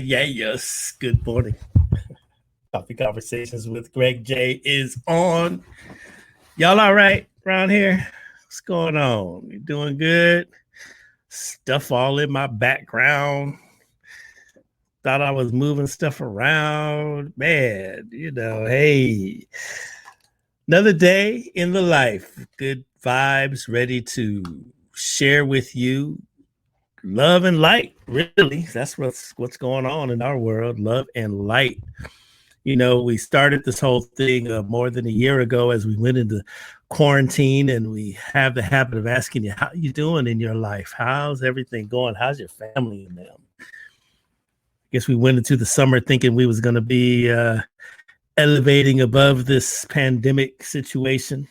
Yes. Good morning. Coffee Conversations with Greg J is on. Y'all all right around here? What's going on? You doing good? Stuff all in my background. Thought I was moving stuff around. Man, hey. Another day in the life. Good vibes, ready to share with you love and light. Really, that's what's going on in our world. Love and light. We started this whole thing more than a year ago as we went into quarantine, and we have the habit of asking you, how you doing in your life? How's everything going? How's your family and them? I guess we went into the summer thinking we was going to be elevating above this pandemic situation.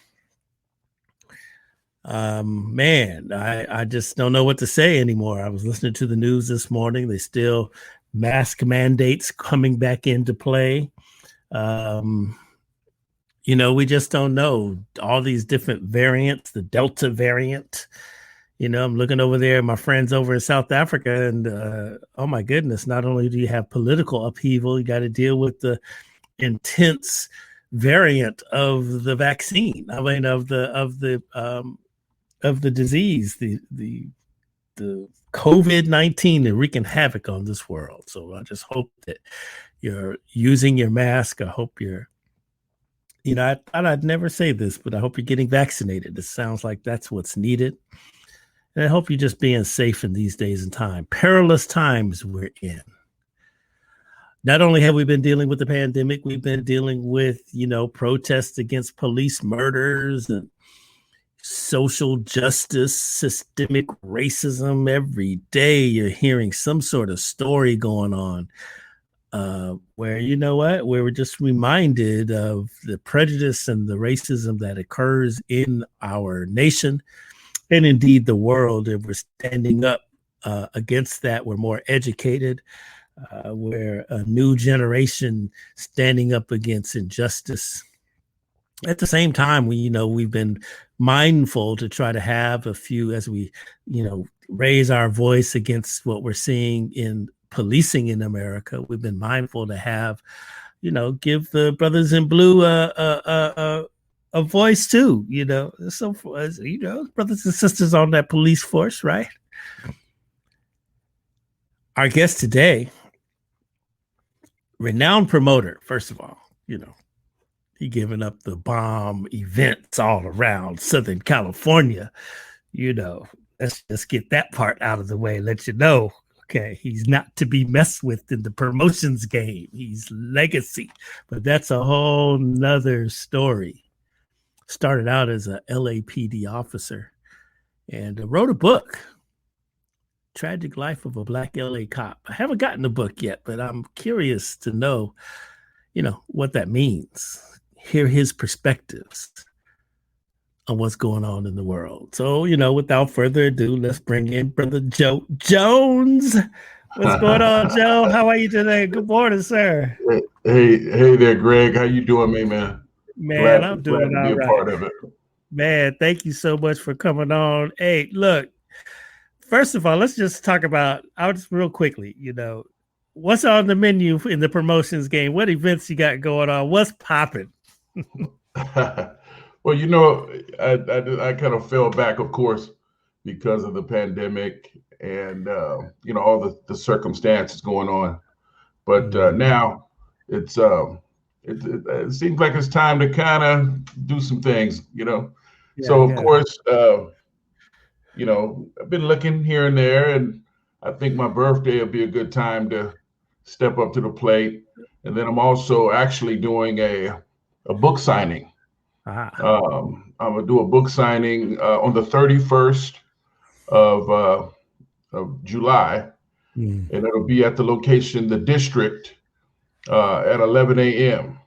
Man, I just don't know what to say anymore. I was listening to the news this morning. They still mask mandates coming back into play. We just don't know all these different variants, the Delta variant. I'm looking over there, my friends over in South Africa, and oh my goodness, not only do you have political upheaval, you got to deal with the intense variant of the vaccine. I mean, of the disease, the COVID-19 and wreaking havoc on this world. So I just hope that you're using your mask. I hope you're, I thought I'd never say this, but I hope you're getting vaccinated. It sounds like that's what's needed. And I hope you're just being safe in these days and time. Perilous times we're in. Not only have we been dealing with the pandemic, we've been dealing with, protests against police murders and social justice, systemic racism. Every day you're hearing some sort of story going on where, where we're just reminded of the prejudice and the racism that occurs in our nation and indeed the world. And we're standing up against that. We're more educated. We're a new generation standing up against injustice. At the same time, we've been mindful to try to have a few, as we, raise our voice against what we're seeing in policing in America. We've been mindful to have, give the brothers in blue a voice too. So brothers and sisters on that police force, right? Our guest today, renowned promoter, first of all, he giving up the bomb events all around Southern California. Let's get that part out of the way. Let you know, okay, he's not to be messed with in the promotions game. He's legacy, but that's a whole nother story. Started out as a LAPD officer and wrote a book, Tragic Life of a Black LA Cop. I haven't gotten the book yet, but I'm curious to know, what that means. Hear his perspectives on what's going on in the world. So, without further ado, let's bring in Brother Joe Jones. What's going on, Joe? How are you today? Good morning, sir. Hey there, Greg. How you doing, man? Man, I'm doing glad to be a part of it. Man, thank you so much for coming on. Hey, look, first of all, let's just talk about, real quickly, what's on the menu in the promotions game? What events you got going on? What's popping? Well, I kind of fell back, of course, because of the pandemic and, all the circumstances going on. But now it seems like it's time to kind of do some things, So, of course, I've been looking here and there, and I think my birthday will be a good time to step up to the plate. And then I'm also actually doing a book signing. I'm gonna do a book signing on the 31st of July, and it'll be at the location, the District, at 11 a.m.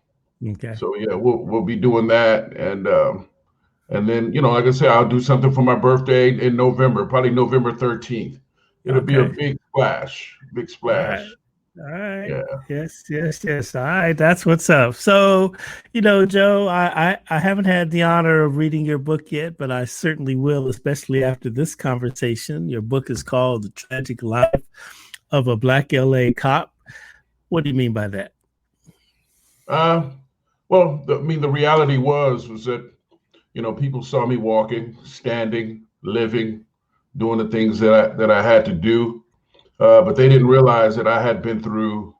Okay. So yeah, we'll be doing that, and then like I said, I'll do something for my birthday in November, probably November 13th. It'll be a big splash. All right. Yeah. Yes. All right. That's what's up. So, Joe, I haven't had the honor of reading your book yet, but I certainly will, especially after this conversation. Your book is called The Tragic Life of a Black LA Cop. What do you mean by that? Uh, well, the reality was that, people saw me walking, standing, living, doing the things that I had to do, but they didn't realize that I had been through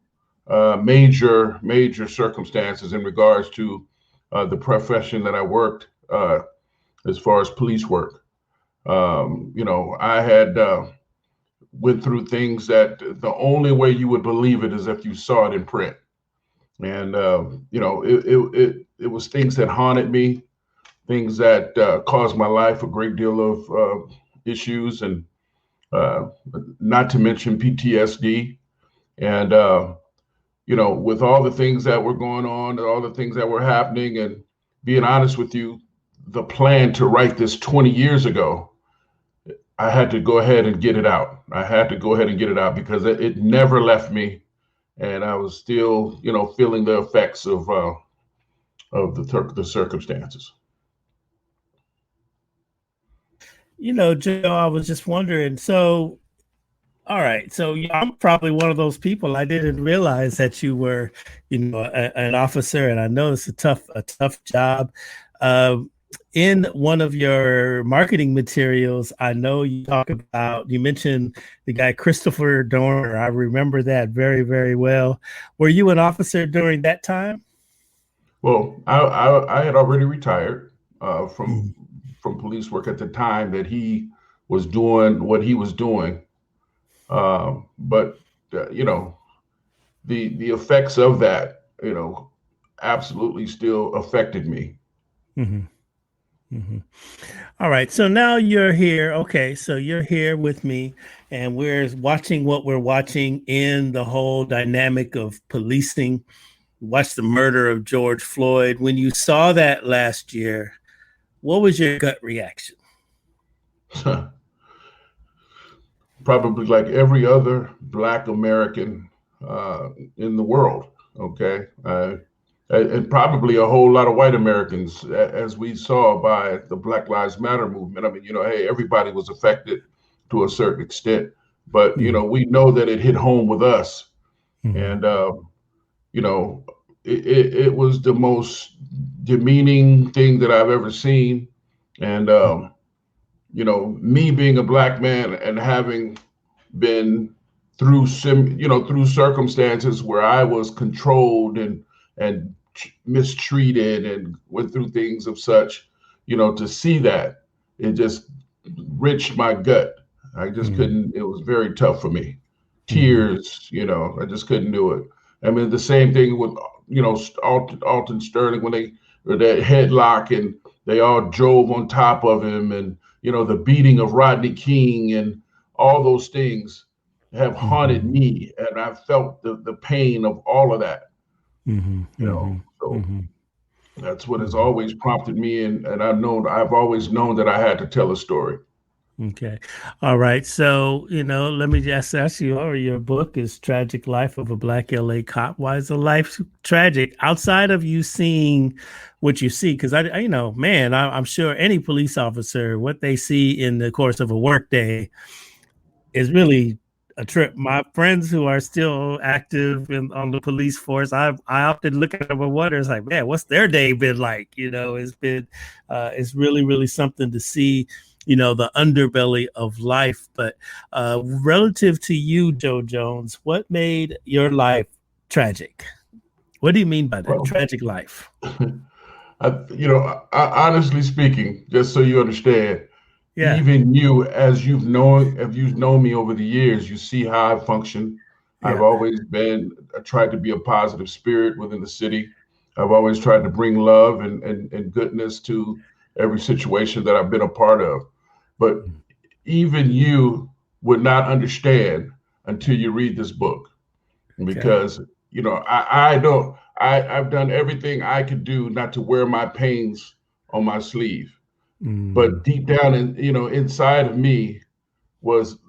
major circumstances in regards to the profession that I worked, as far as police work. I had went through things that the only way you would believe it is if you saw it in print. And it was things that haunted me, things that caused my life a great deal of issues, and uh, not to mention PTSD. And with all the things that were going on, and all the things that were happening, and being honest with you, the plan to write this 20 years ago, I had to go ahead and get it out. I had to go ahead and get it out because it never left me, and I was still, feeling the effects of the circumstances. Joe, I was just wondering. So, all right. So I'm probably one of those people. I didn't realize that you were, an officer, and I know it's a tough job. In one of your marketing materials, I know you mentioned the guy Christopher Dorner. I remember that very, very well. Were you an officer during that time? Well, I had already retired Mm. from police work at the time that he was doing what he was doing. But the effects of that, absolutely still affected me. Mhm. Mhm. All right. So now you're here. Okay. So you're here with me, and we're watching what we're watching in the whole dynamic of policing. Watch the murder of George Floyd. When you saw that last year, what was your gut reaction? Probably like every other Black American in the world. Okay. And probably a whole lot of white Americans, as we saw by the Black Lives Matter movement. I mean, hey, everybody was affected to a certain extent, but Mhm. we know that it hit home with us, Mhm. and you know, it was the most demeaning thing that I've ever seen, and me being a Black man and having been through through circumstances where I was controlled and mistreated and went through things of such, to see that, it just wrenched my gut. I just Mhm. couldn't. It was very tough for me. Mhm. Tears, I just couldn't do it. I mean, the same thing with Alton Sterling, when they were that headlock and they all drove on top of him, and the beating of Rodney King, and all those things have haunted Mhm. me, and I felt the pain of all of that. Mhm. Mhm. So Mhm. that's what has Mhm. always prompted me, and I've always known that I had to tell a story. Okay. All right. So, let me just ask you, your book is Tragic Life of a Black LA Cop. Why is the life tragic outside of you seeing what you see? Because man, I'm sure any police officer, what they see in the course of a workday is really a trip. My friends who are still active on the police force, I often look at them and wonder, it's like, man, what's their day been like? It's really, really something to see, the underbelly of life. But relative to you, Joe Jones, what made your life tragic? What do you mean by that? Well, Tragic life. honestly speaking, just so you understand, Yeah. even you, as if you've known me over the years, you see how I function. I've Yeah. always been tried to be a positive spirit within the city. I've always tried to bring love and goodness to every situation that I've been a part of. But even you would not understand until you read this book, Okay. because I don't I've done everything I could do not to wear my pains on my sleeve, Mm. but deep down inside of me was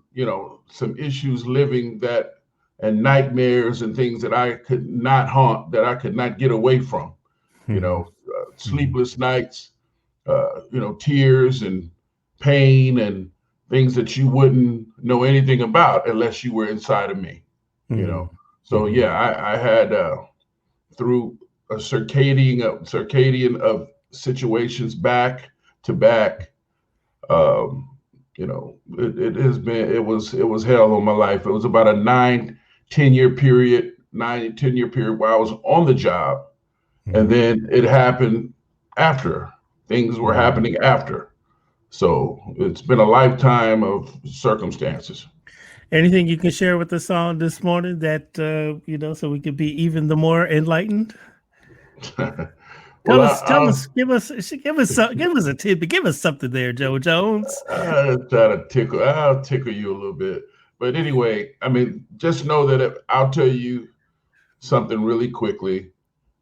some issues living that, and nightmares and things that I could not haunt, that I could not get away from, Mhm. Mhm. sleepless nights, tears and pain and things that you wouldn't know anything about unless you were inside of me, you Mhm. know. So yeah, I had through a circadian of situations back to back. It has been it was hell on my life. It was about a 9-10 year period, 9-10 year period where I was on the job, and then it happened after. Things were happening after. So it's been a lifetime of circumstances. Anything you can share with us on this morning that so we could be even the more enlightened? Give us a tidbit, give us something there, Joe Jones. I'll tickle you a little bit. But anyway, I mean, just know that I'll tell you something really quickly,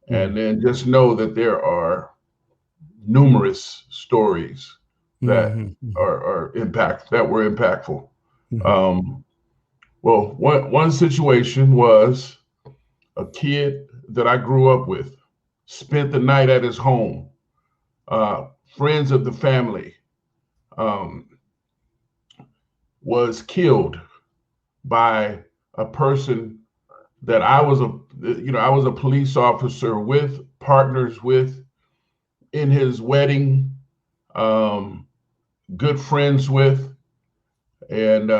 and then just know that there are numerous stories that were impactful. Well, one situation was a kid that I grew up with, spent the night at his home. Friends of the family was killed by a person that I was a police officer with, partners with, in his wedding, good friends with, and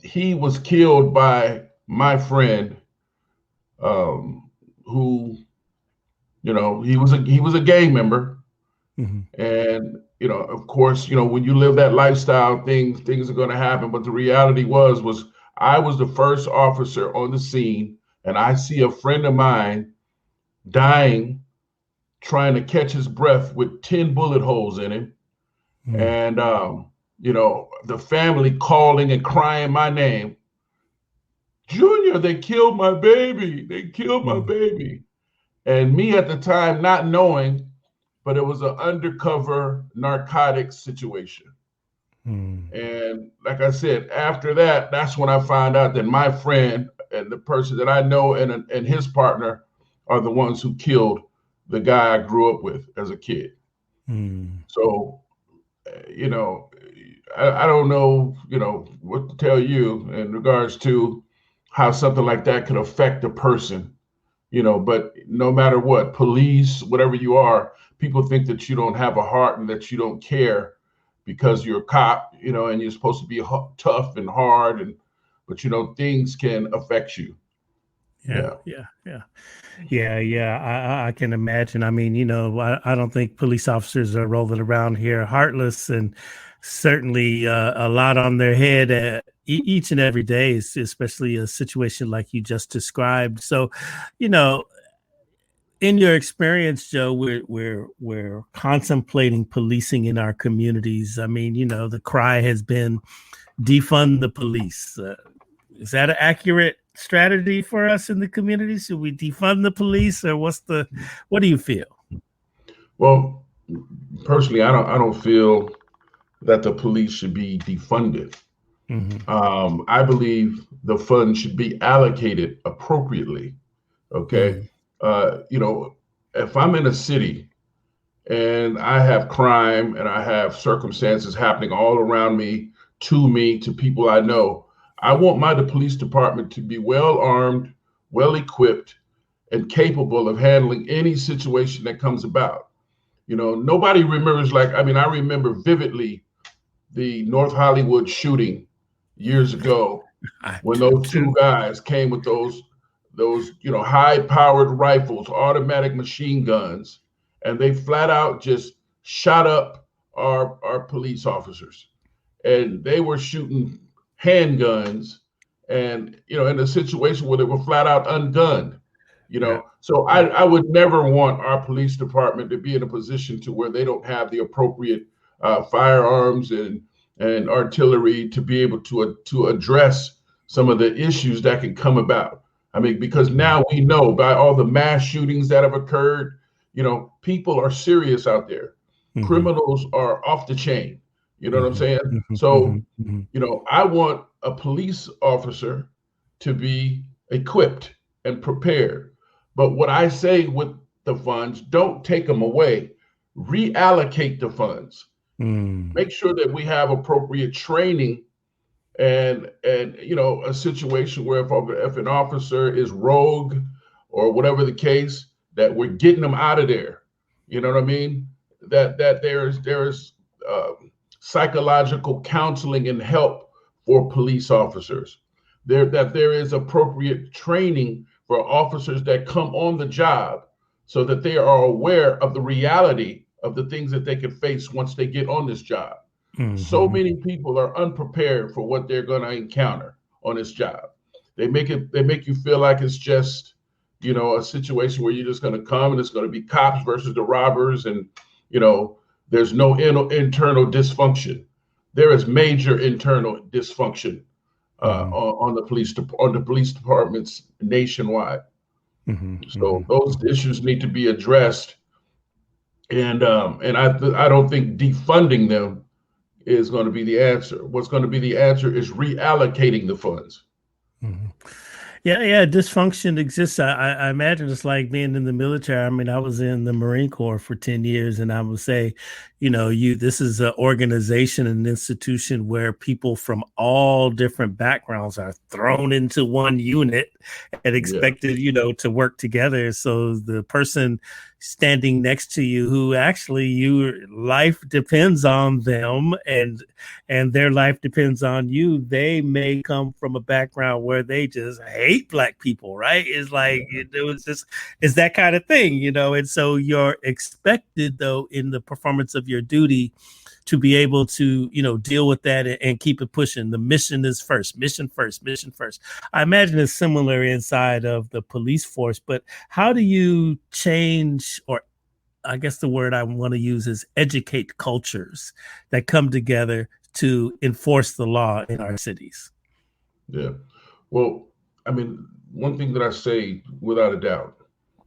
he was killed by my friend, who, he was a gang member, and of course, when you live that lifestyle, things are going to happen. But the reality was I was the first officer on the scene, and I see a friend of mine dying, trying to catch his breath with 10 bullet holes in him, and the family calling and crying my name. Junior, they killed my baby. They killed my baby. And me at the time not knowing, but it was an undercover narcotics situation. And like I said, after that, that's when I found out that my friend and the person that I know and his partner are the ones who killed the guy I grew up with as a kid. So, I don't know, what to tell you in regards to how something like that could affect a person, but no matter what, police, whatever you are, people think that you don't have a heart and that you don't care because you're a cop, and you're supposed to be tough and hard, but things can affect you. Yeah. I can imagine. I mean, I don't think police officers are rolling around here heartless, and certainly a lot on their head each and every day, especially a situation like you just described. So, in your experience, Joe, we're contemplating policing in our communities. I mean, the cry has been defund the police. Is that an accurate strategy for us in the community? Should we defund the police, or what do you feel? Well, personally, I don't feel that the police should be defunded. I believe the funds should be allocated appropriately. Okay. If I'm in a city and I have crime and I have circumstances happening all around me, to people I know, I want the police department to be well armed, well equipped, and capable of handling any situation that comes about. Nobody remembers, I remember vividly the North Hollywood shooting years ago when those two guys came with those high-powered rifles, automatic machine guns, and they flat out just shot up our police officers. And they were shooting handguns, and in a situation where they were flat out ungunned. So I would never want our police department to be in a position to where they don't have the appropriate firearms and artillery to be able to address some of the issues that can come about. I mean, because now we know by all the mass shootings that have occurred, people are serious out there. Criminals are off the chain. You know what I'm saying? So, I want a police officer to be equipped and prepared. But what I say with the funds, don't take them away, reallocate the funds. Make sure that we have appropriate training and a situation where if an officer is rogue or whatever the case, that we're getting them out of there. You know what I mean? That there's psychological counseling and help for police officers. There is appropriate training for officers that come on the job so that they are aware of the reality of the things that they can face once they get on this job. Mm-hmm. So many people are unprepared for what they're going to encounter on this job. They make you feel like it's just, a situation where you're just going to come and it's going to be cops versus the robbers, and there's no internal dysfunction. There is major internal dysfunction on the police departments nationwide. Mm-hmm. So those issues need to be addressed, and I don't think defunding them is going to be the answer. What's going to be the answer is reallocating the funds. Mm-hmm. Yeah. Dysfunction exists. I imagine it's like being in the military. I mean, I was in the Marine Corps for 10 years, and I would say, this is an organization, an institution where people from all different backgrounds are thrown into one unit and expected, to work together. So the person standing next to you, who actually your life depends on them and their life depends on you, they may come from a background where they just hate Black people, right? It's like it's that kind of thing, and so you're expected, though, in the performance of your duty to be able to, deal with that and keep it pushing. The mission is first, mission first. I imagine it's similar inside of the police force, but how do you change, or I guess the word I want to use is educate cultures that come together to enforce the law in our cities? Yeah. Well, I mean, one thing that I say without a doubt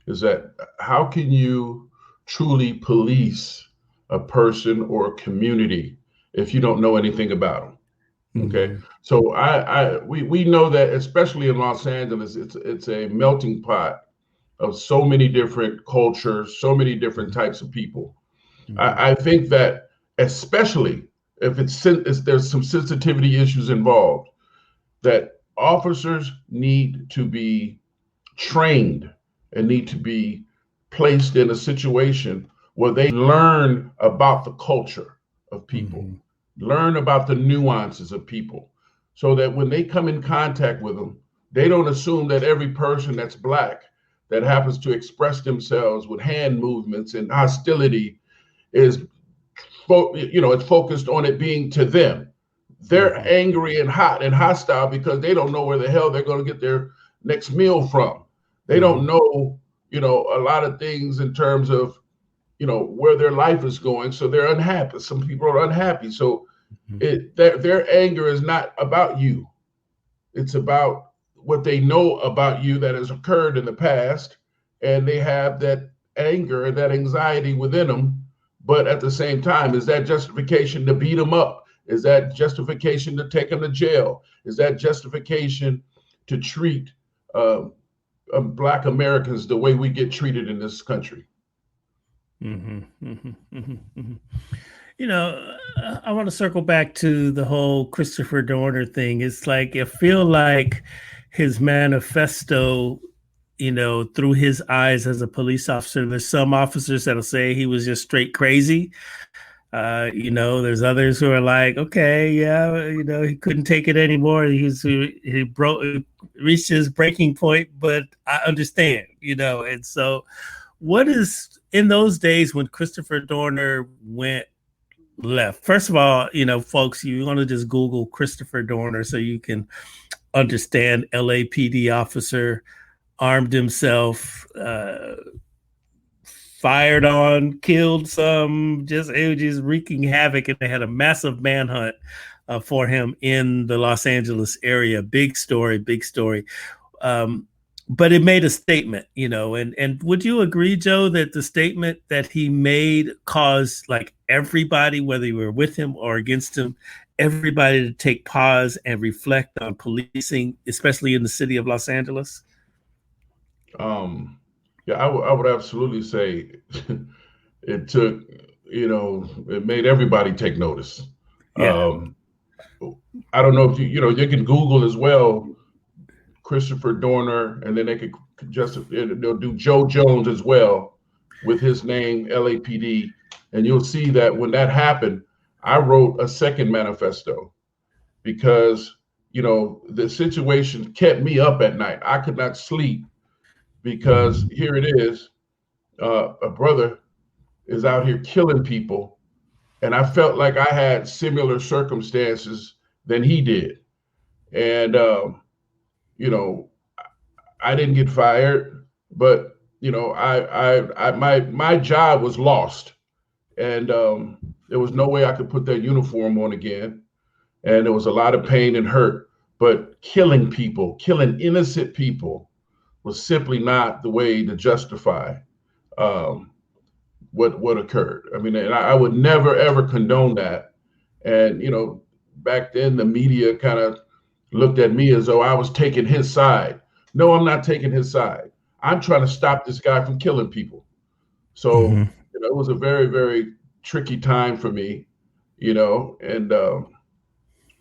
is that how can you truly police a person or a community if you don't know anything about them? Okay. Mm-hmm. So we know that, especially in Los Angeles, it's a melting pot of so many different cultures, so many different types of people. Mm-hmm. I think that, especially if there's some sensitivity issues involved, that officers need to be trained and need to be placed in a situation where they learn about the culture of people, mm-hmm. learn about the nuances of people, so that when they come in contact with them, they don't assume that every person that's Black that happens to express themselves with hand movements and hostility is, it's focused on it being to them. They're mm-hmm. angry and hot and hostile because they don't know where the hell they're going to get their next meal from. They mm-hmm. don't know, a lot of things in terms of, where their life is going. So they're unhappy. Some people are unhappy. So mm-hmm. their anger is not about you. It's about what they know about you that has occurred in the past. And they have that anger and that anxiety within them. But at the same time, is that justification to beat them up? Is that justification to take them to jail? Is that justification to treat Black Americans the way we get treated in this country? Mm-hmm, mm-hmm, mm-hmm, mm-hmm. I want to circle back to the whole Christopher Dorner thing. It's like, I feel like his manifesto, through his eyes as a police officer, there's some officers that'll say he was just straight crazy. There's others who are like, okay, yeah, he couldn't take it anymore. He reached his breaking point, but I understand, and so what is in those days when Christopher Dorner went left? First of all, folks, you want to just Google Christopher Dorner so you can understand LAPD officer, armed himself, fired on, killed some, it was just wreaking havoc. And they had a massive manhunt for him in the Los Angeles area. Big story. But it made a statement, and would you agree, Joe, that the statement that he made caused like everybody, whether you were with him or against him, everybody to take pause and reflect on policing, especially in the city of Los Angeles? Yeah, I would absolutely say it took, it made everybody take notice. Yeah. I don't know if you can Google as well, Christopher Dorner, and then they could they'll do Joe Jones as well with his name, LAPD. And you'll see that when that happened, I wrote a second manifesto because, the situation kept me up at night. I could not sleep because here it is, a brother is out here killing people. And I felt like I had similar circumstances than he did. And, I didn't get fired, but my job was lost, and there was no way I could put that uniform on again, and there was a lot of pain and hurt. But killing people, killing innocent people, was simply not the way to justify what occurred. I mean, and I would never ever condone that. And back then the media kind of looked at me as though I was taking his side. No, I'm not taking his side. I'm trying to stop this guy from killing people. So, it was a very, very tricky time for me, and,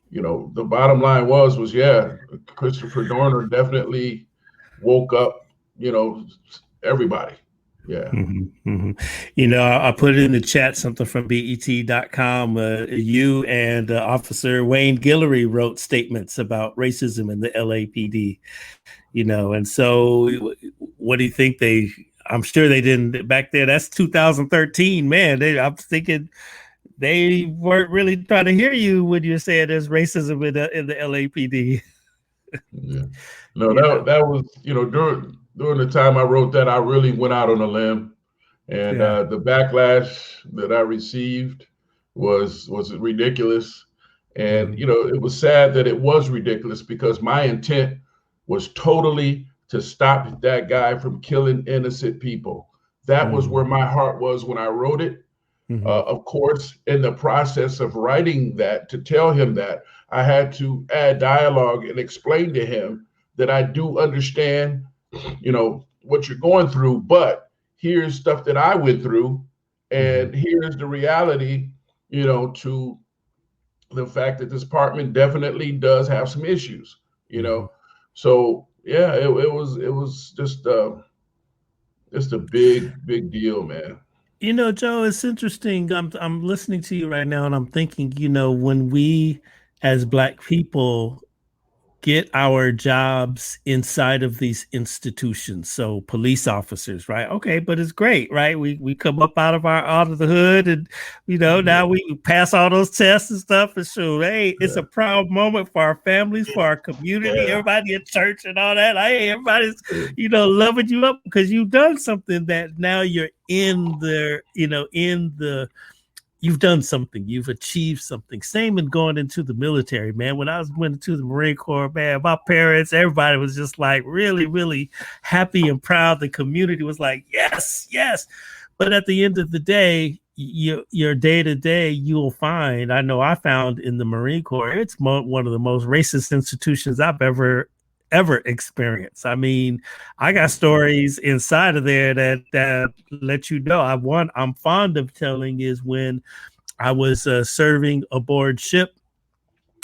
the bottom line was, yeah, Christopher Dorner definitely woke up, everybody. Yeah. I put it in the chat, something from BET.com. You and Officer Wayne Guillory wrote statements about racism in the LAPD, and so what do you think I'm sure they didn't back there. That's 2013, man. I'm thinking they weren't really trying to hear you when you said there's racism in the LAPD. Yeah. No, that was, during the time I wrote that, I really went out on a limb, and the backlash that I received was ridiculous. And, it was sad that it was ridiculous because my intent was totally to stop that guy from killing innocent people. That was where my heart was when I wrote it. Of course, in the process of writing that, to tell him that, I had to add dialogue and explain to him that I do understand, what you're going through, but here's stuff that I went through, and here's the reality, to the fact that this department definitely does have some issues, So yeah, it was just a big deal, man. Joe, it's interesting. I'm listening to you right now, and I'm thinking, when we as Black people get our jobs inside of these institutions, so police officers, right? Okay, but it's great, right? We come up out of the hood, and now we pass all those tests and stuff, and so hey, it's a proud moment for our families, for our community, everybody at church and all that. Hey, everybody's loving you up because you've done something that now you're in the you've done something, you've achieved something. Same in going into the military, man. When I went into the Marine Corps, man, my parents, everybody was just like really, really happy and proud. The community was like, yes, yes. But at the end of the day, your day to day, you'll find, I know I found in the Marine Corps, it's one of the most racist institutions I've ever experience. I mean, I got stories inside of there that let you know. I'm fond of telling is when I was serving aboard ship,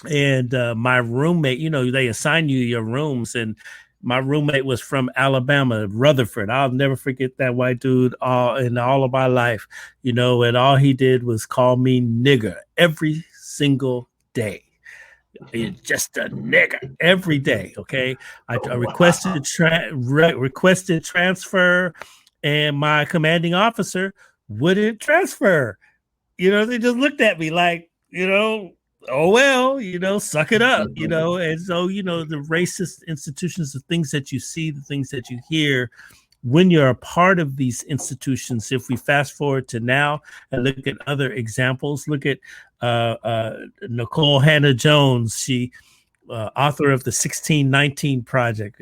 and my roommate, they assign you your rooms, and my roommate was from Alabama, Rutherford. I'll never forget that white dude in all of my life, and all he did was call me nigger every single day. You're just a nigger every day. Okay. I requested requested transfer, and my commanding officer wouldn't transfer. They just looked at me like, oh, well, suck it up, and so, the racist institutions, the things that you see, the things that you hear when you're a part of these institutions. If we fast forward to now and look at other examples, look at Nicole Hannah-Jones, she author of the 1619 Project,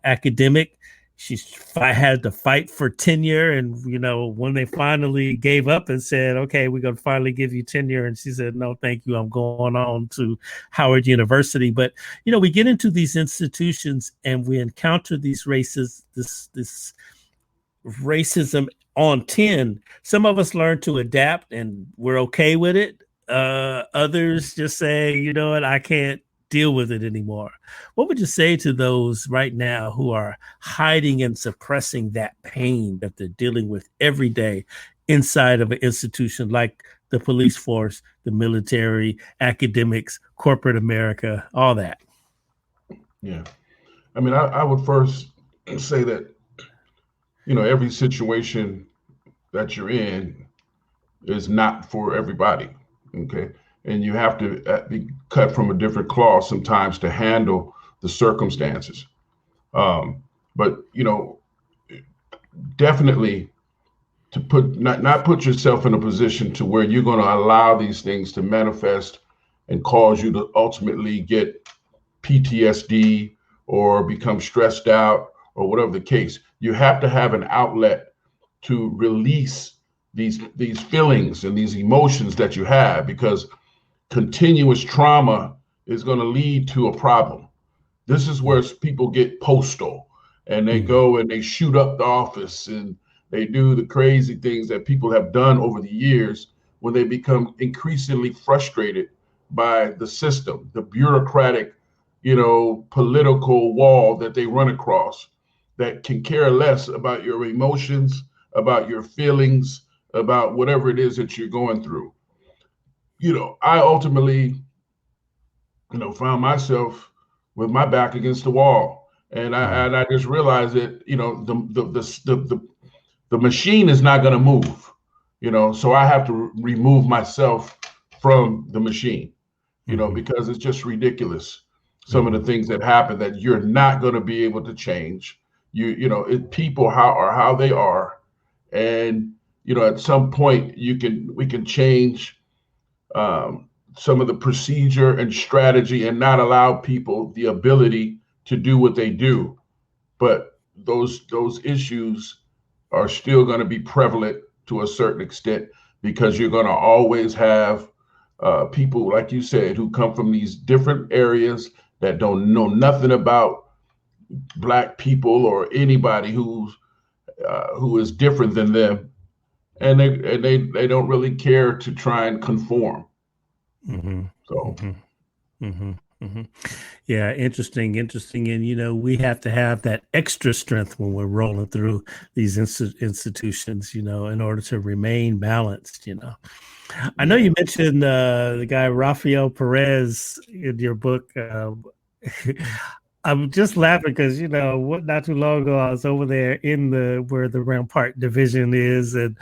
academic. She had to fight for tenure, and when they finally gave up and said, okay, we're going to finally give you tenure, and she said, no, thank you, I'm going on to Howard University. But we get into these institutions and we encounter these this racism on 10. Some of us learn to adapt and we're okay with it. Others just say, you know what, I can't deal with it anymore. What would you say to those right now who are hiding and suppressing that pain that they're dealing with every day inside of an institution like the police force, the military, academics, corporate America, all that? Yeah. I mean, I would first say that, every situation that you're in is not for everybody. Okay. And you have to be cut from a different cloth sometimes to handle the circumstances. But, definitely to not put yourself in a position to where you're going to allow these things to manifest and cause you to ultimately get PTSD or become stressed out or whatever the case. You have to have an outlet to release these feelings and these emotions that you have, because continuous trauma is going to lead to a problem. This is where people get postal and they go and they shoot up the office and they do the crazy things that people have done over the years when they become increasingly frustrated by the system, the bureaucratic, political wall that they run across, that can care less about your emotions, about your feelings, about whatever it is that you're going through. I ultimately, found myself with my back against the wall, and I just realized that the machine is not going to move, so I have to remove myself from the machine, because it's just ridiculous. Some of the things that happen that you're not going to be able to change. People how they are, and at some point we can change some of the procedure and strategy and not allow people the ability to do what they do. But those issues are still going to be prevalent to a certain extent, because you're going to always have people, like you said, who come from these different areas that don't know nothing about Black people or anybody who is different than them, and they don't really care to try and conform. So. Yeah, interesting. And we have to have that extra strength when we're rolling through these institutions, in order to remain balanced. I know you mentioned the guy Rafael Perez in your book. I'm just laughing because not too long ago I was over there in where the Rampart division is, and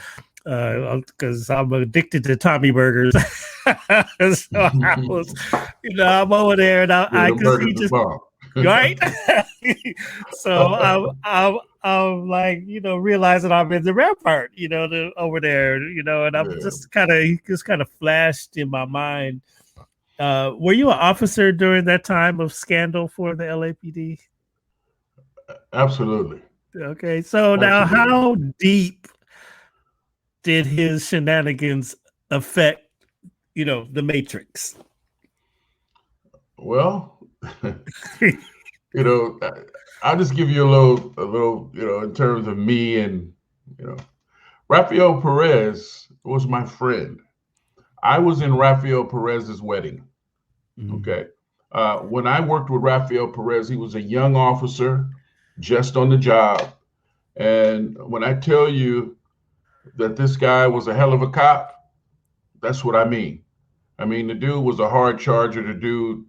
because I'm addicted to Tommy burgers. So I was, I'm over there, and I could see just right. So I'm like, realizing I'm in the Rampart, over there, and I'm just kind of flashed in my mind. Were you an officer during that time of scandal for the LAPD? Absolutely. Okay, so now how deep did his shenanigans affect, the Matrix? Well, I'll just give you a little, in terms of me and, Rafael Perez was my friend. I was in Rafael Perez's wedding. Okay. When I worked with Rafael Perez, he was a young officer, just on the job. And when I tell you that this guy was a hell of a cop, that's what I mean. I mean, the dude was a hard charger. The dude,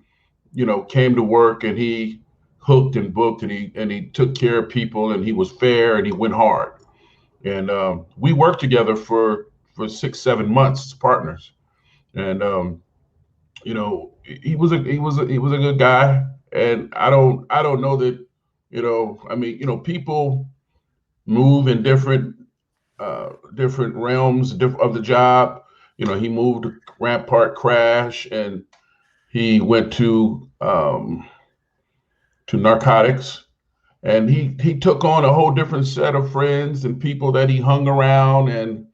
came to work and he hooked and booked, and he took care of people, and he was fair, and he went hard. And we worked together for 6-7 months as partners. And he was a good guy. And I don't know that, people move in different realms of the job. He moved to Rampart Crash, and he went to narcotics, and he took on a whole different set of friends and people that he hung around. And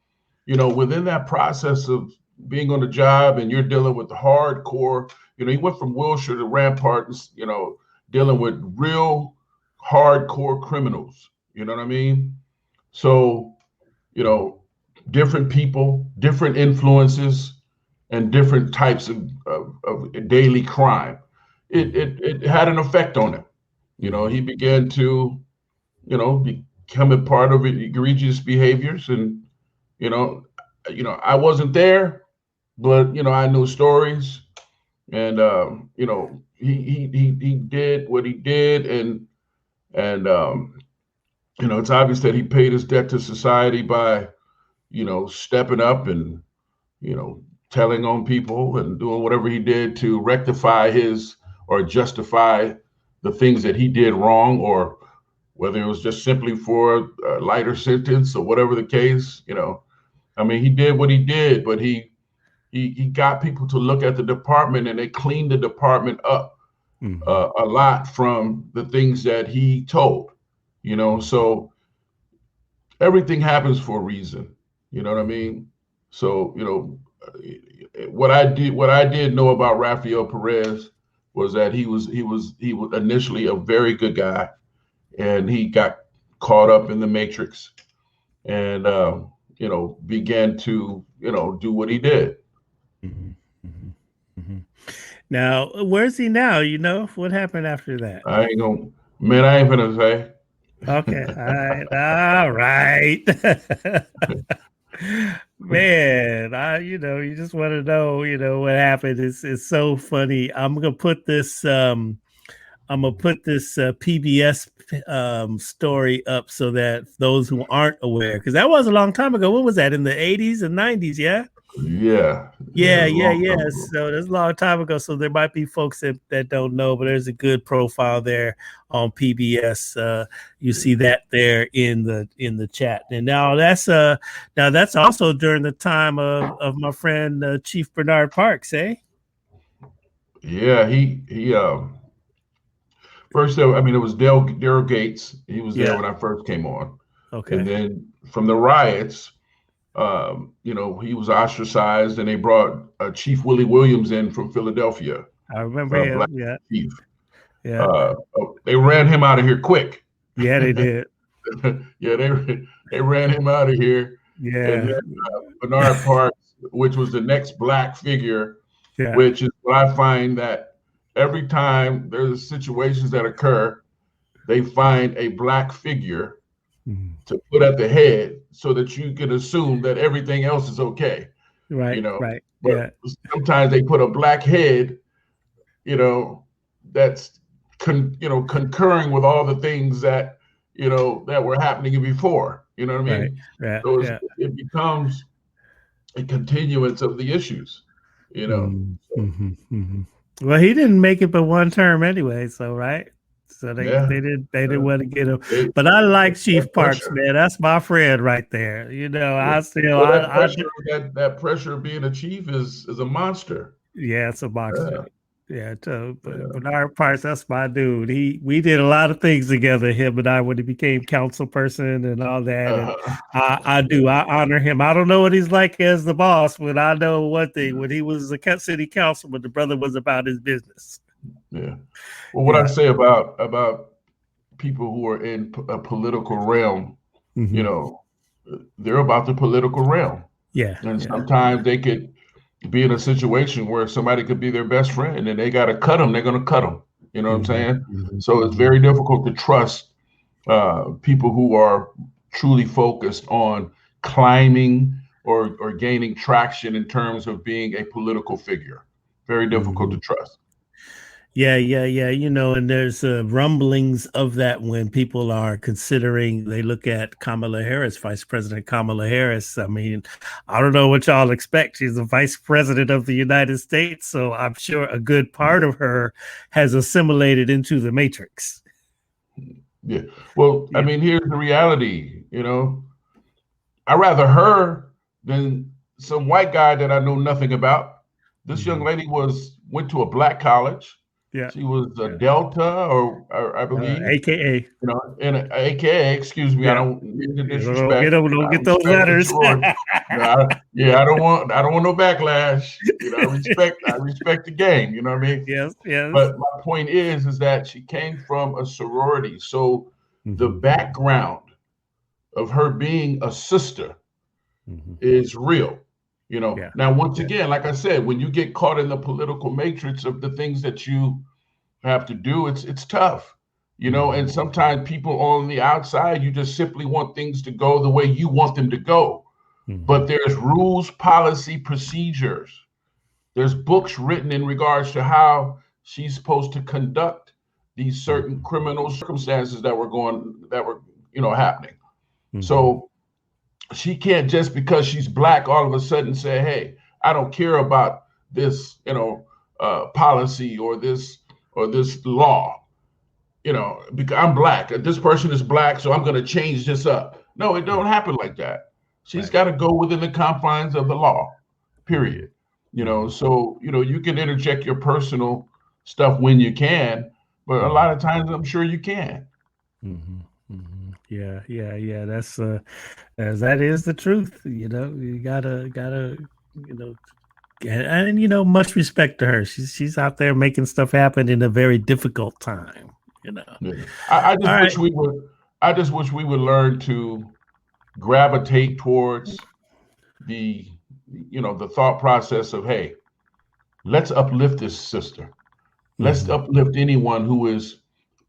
within that process of being on the job, and you're dealing with the hardcore, he went from Wilshire to Rampart, dealing with real hardcore criminals. You know what I mean? So, different people, different influences, and different types of daily crime. It had an effect on him. You know, he began to, you know, become a part of egregious behaviors. And, you know, I wasn't there, but, you know, I knew stories. And, you know, he did what he did. And you know, it's obvious that he paid his debt to society by, you know, stepping up and, you know, telling on people and doing whatever he did to rectify his or justify the things that he did wrong, or whether it was just simply for a lighter sentence or whatever the case. You know, I mean, he did what he did, but he got people to look at the department, and they cleaned the department up a lot from the things that he told. You know, so everything happens for a reason. You know what I mean? So, you know, what I did know about Rafael Perez was that he was initially a very good guy, and he got caught up in the matrix, and you know, began to, you know, do what he did. Now, where's he now? You know, what happened after that? I ain't gonna say. Okay. All right. Man, you know, you just want to know, you know, what happened. It's so funny. I'm gonna put this PBS story up so that those who aren't aware, because that was a long time ago. What was that, in the 80s and 90s? Yeah. Yeah. So that's a long time ago. So there might be folks that don't know, but there's a good profile there on PBS. You see that there in the chat. And now that's also during the time of my friend Chief Bernard Parks, eh? Yeah, he first, I mean, it was Daryl Gates. He was there when I first came on. Okay. And then from the riots, you know, he was ostracized, and they brought Chief Willie Williams in from Philadelphia. I remember him. Yeah. Chief. Yeah. They ran him out of here quick. Yeah, they did. Yeah, they ran him out of here. Yeah. And then Bernard Parks, which was the next black figure, which is what I find that every time there's situations that occur, they find a black figure to put at the head so that you can assume that everything else is okay. Right. You know, right. But sometimes they put a black head, you know, that's concurring with all the things that, you know, that were happening before. You know what I mean? Right. So it becomes a continuance of the issues, you know. Well, he didn't make it but one term anyway, so right. So they didn't want to get him. But I like Chief Parks, man. That's my friend right there. You know, that pressure of being a chief is a monster. Yeah, it's a monster. Bernard Parks, that's my dude. We did a lot of things together, him and I, when he became council person and all that. And I honor him. I don't know what he's like as the boss, but I know one thing: when he was a city councilman, the brother was about his business. Yeah. Well, what I say about people who are in a political realm, you know, they're about the political realm. Yeah. And sometimes they could be in a situation where somebody could be their best friend, and they got to cut them. They're going to cut them. You know what I'm saying? So it's very difficult to trust people who are truly focused on climbing or gaining traction in terms of being a political figure. Very difficult to trust. Yeah. You know, and there's rumblings of that when people are considering, they look at Kamala Harris, Vice President Kamala Harris. I mean, I don't know what y'all expect. She's the Vice President of the United States. So I'm sure a good part of her has assimilated into the matrix. Yeah. Well, I mean, here's the reality, you know, I'd rather her than some white guy that I know nothing about. This young lady went to a black college. Yeah, she was a Delta, or I believe, AKA. You know, and AKA. Excuse me, I don't mean to disrespect. Don't get those letters. I don't want no backlash. You know, I respect the game. You know what I mean? Yes. But my point is that she came from a sorority, so the background of her being a sister is real. Yeah. Now, once again, like I said, when you get caught in the political matrix of the things that you have to do, it's tough, and sometimes people on the outside, you just simply want things to go the way you want them to go. But there's rules, policy, procedures. There's books written in regards to how she's supposed to conduct these certain criminal circumstances that were happening. So she can't, just because she's black, all of a sudden say, hey, I don't care about this, policy or this law, because I'm black. This person is black, so I'm going to change this up. No, it don't happen like that. She's got to go within the confines of the law, period. So, you can interject your personal stuff when you can, but a lot of times I'm sure you can. Yeah. That's that is the truth. You gotta, and much respect to her. She's out there making stuff happen in a very difficult time. Yeah. I just wish we would learn to gravitate towards the thought process of, hey, let's uplift this sister. Let's uplift anyone who is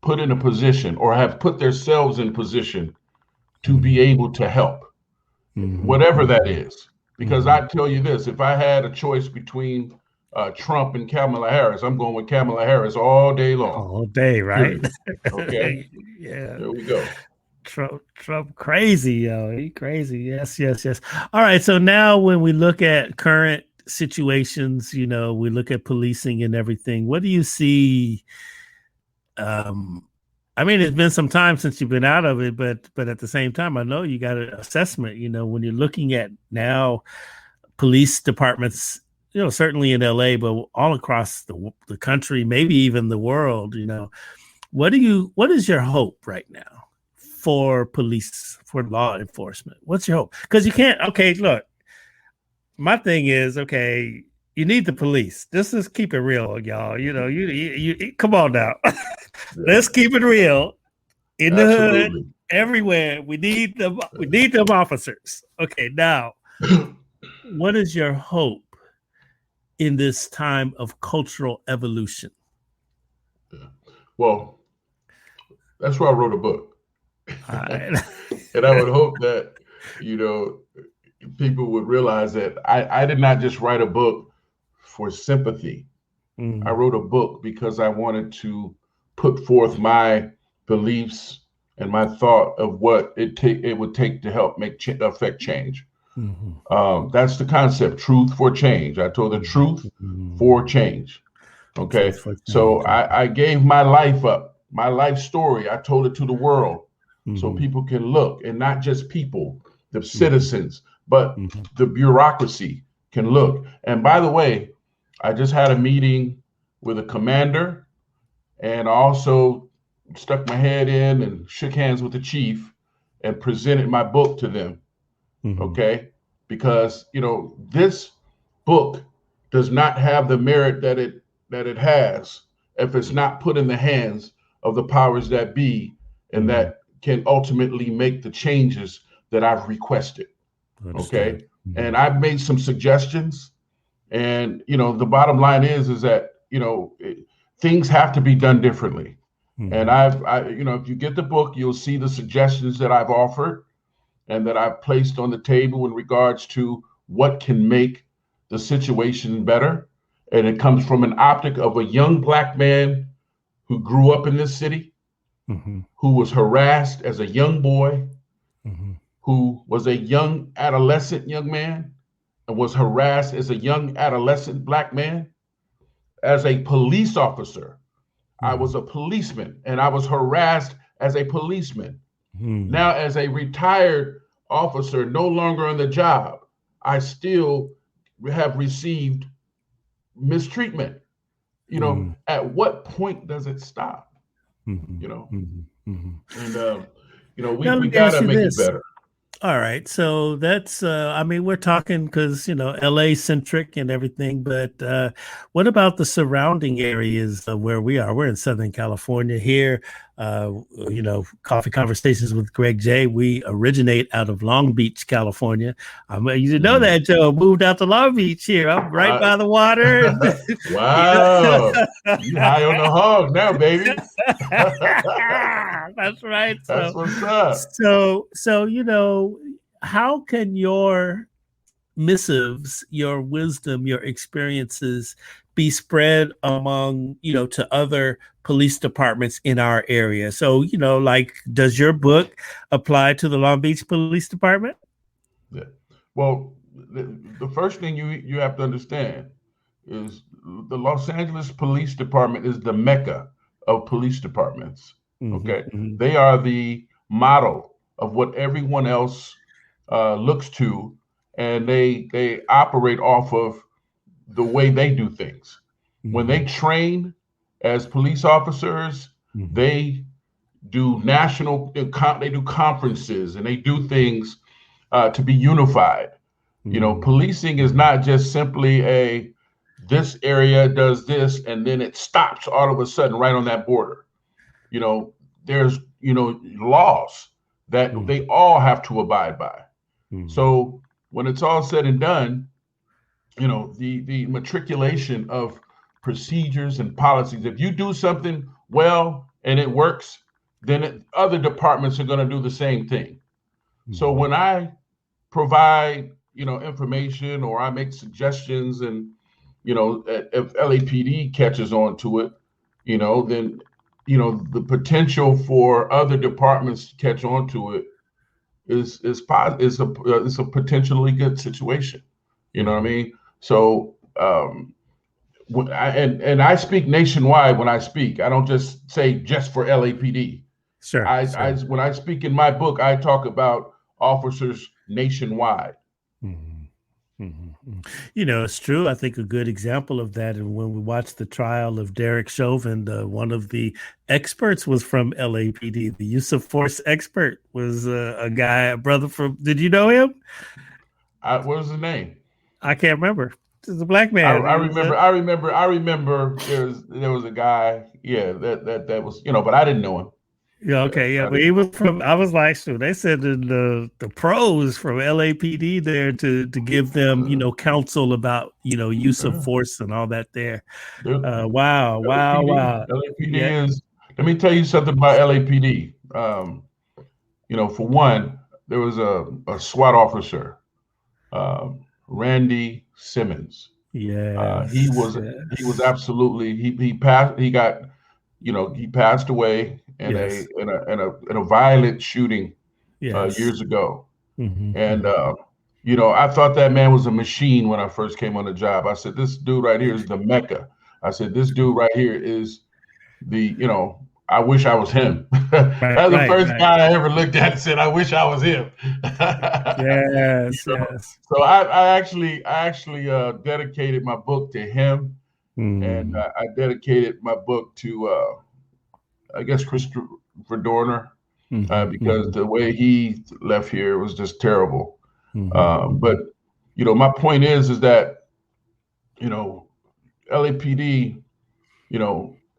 put in a position or have put themselves in position to be able to help, whatever that is. Because I tell you this, if I had a choice between Trump and Kamala Harris, I'm going with Kamala Harris all day long. All day, right? Okay. Yeah. There we go. Trump crazy, yo. He crazy. Yes. All right. So now when we look at current situations, we look at policing and everything. What do you see? It's been some time since you've been out of it, but at the same time, I know you got an assessment, when you're looking at now police departments, certainly in LA, but all across the country, maybe even the world, what is your hope right now for police, for law enforcement? What's your hope? Because you can't, look, my thing is, you need the police. Just let's keep it real, y'all. You come on now. Let's keep it real. In the hood, everywhere. We need them officers. Okay, now, what is your hope in this time of cultural evolution? Well, that's why I wrote a book. Right. And I would hope that, people would realize that I did not just write a book for sympathy. I wrote a book because I wanted to put forth my beliefs and my thought of what it would take to help affect change. That's the concept, truth for change. I told the truth for change. Okay. So I gave my life up, my life story. I told it to the world so people can look, and not just people, the citizens, but the bureaucracy can look. And by the way, I just had a meeting with a commander, and I also stuck my head in and shook hands with the chief and presented my book to them. Okay. Because, this book does not have the merit that it has if it's not put in the hands of the powers that be, and that can ultimately make the changes that I've requested. Okay. And I've made some suggestions, and, the bottom line is that, things have to be done differently. And if you get the book, you'll see the suggestions that I've offered and that I've placed on the table in regards to what can make the situation better. And it comes from an optic of a young Black man who grew up in this city, who was harassed as a young boy, who was a young adolescent young man and was harassed as a young adolescent Black man. As a police officer, I was a policeman and I was harassed as a policeman. Now, as a retired officer, no longer on the job, I still have received mistreatment. At what point does it stop? And we gotta make it better. All right. So that's, we're talking because, LA centric and everything, but what about the surrounding areas where we are? We're in Southern California here. Coffee Conversations with Greg J. We originate out of Long Beach, California. You know that, Joe. Moved out to Long Beach here. I'm right by the water. Wow. You high on the hog now, baby. That's right. That's what's up. So, how can your missives, your wisdom, your experiences be spread among, to other police departments in our area? So, does your book apply to the Long Beach Police Department? Yeah. Well, the first thing you have to understand is the Los Angeles Police Department is the mecca of police departments. Okay. Mm-hmm. They are the model of what everyone else looks to, and they operate off of the way they do things. Mm-hmm. When they train as police officers, mm-hmm. they do they do conferences, and they do things to be unified. Mm-hmm. Policing is not just simply this area does this and then it stops all of a sudden right on that border. There's laws that mm-hmm. they all have to abide by. Mm-hmm. So when it's all said and done, the matriculation of procedures and policies, if you do something well and it works, then other departments are going to do the same thing. Mm-hmm. So when I provide, information, or I make suggestions, and, if LAPD catches on to it, then, the potential for other departments to catch on to it is a potentially good situation. You know what I mean? So, I speak nationwide when I speak. I don't just say just for LAPD. Sure. When I speak in my book, I talk about officers nationwide. Mm-hmm. Mm-hmm. It's true. I think a good example of that, and when we watched the trial of Derek Chauvin, one of the experts was from LAPD. The use of force expert was a brother from. Did you know him? What was his name? I can't remember. He's a black man. I remember. There was a guy. Yeah, that was but I didn't know him. Yeah, okay, yeah, but he was from. I was like, so they said the pros from LAPD there to give them counsel about use of force and all that there. Wow. LAPD is. Let me tell you something about LAPD. For one, there was a SWAT officer, Randy Simmons. Yeah, he was absolutely. He passed. He got. He passed away in a violent shooting years ago. Mm-hmm. And I thought that man was a machine when I first came on the job. I said, this dude right here is the mecca. I said, this dude right here is I wish I was him. That's the first guy I ever looked at and said, I wish I was him. Yes. So I actually dedicated my book to him. And I dedicated my book to, I guess, Christopher Dorner, because the way he left here was just terrible. Mm-hmm. But, my point is that, LAPD,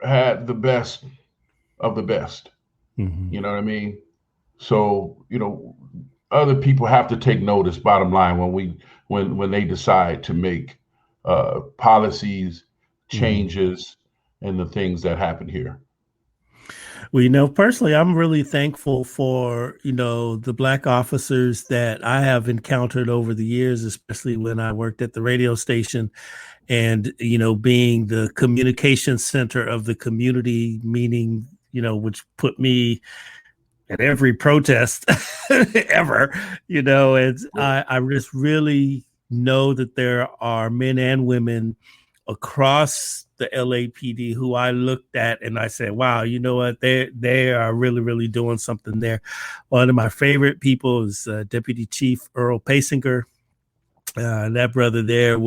had the best of the best. Mm-hmm. You know what I mean? So, other people have to take notice, bottom line, when they decide to make policies, changes, and the things that happen here. Well, personally, I'm really thankful for, the Black officers that I have encountered over the years, especially when I worked at the radio station and, being the communication center of the community, meaning, which put me at every protest ever, and I just really know that there are men and women across the LAPD who I looked at and I said, wow, you know what? They are really, really doing something there. One of my favorite people is Deputy Chief Earl Pasinger. That brother there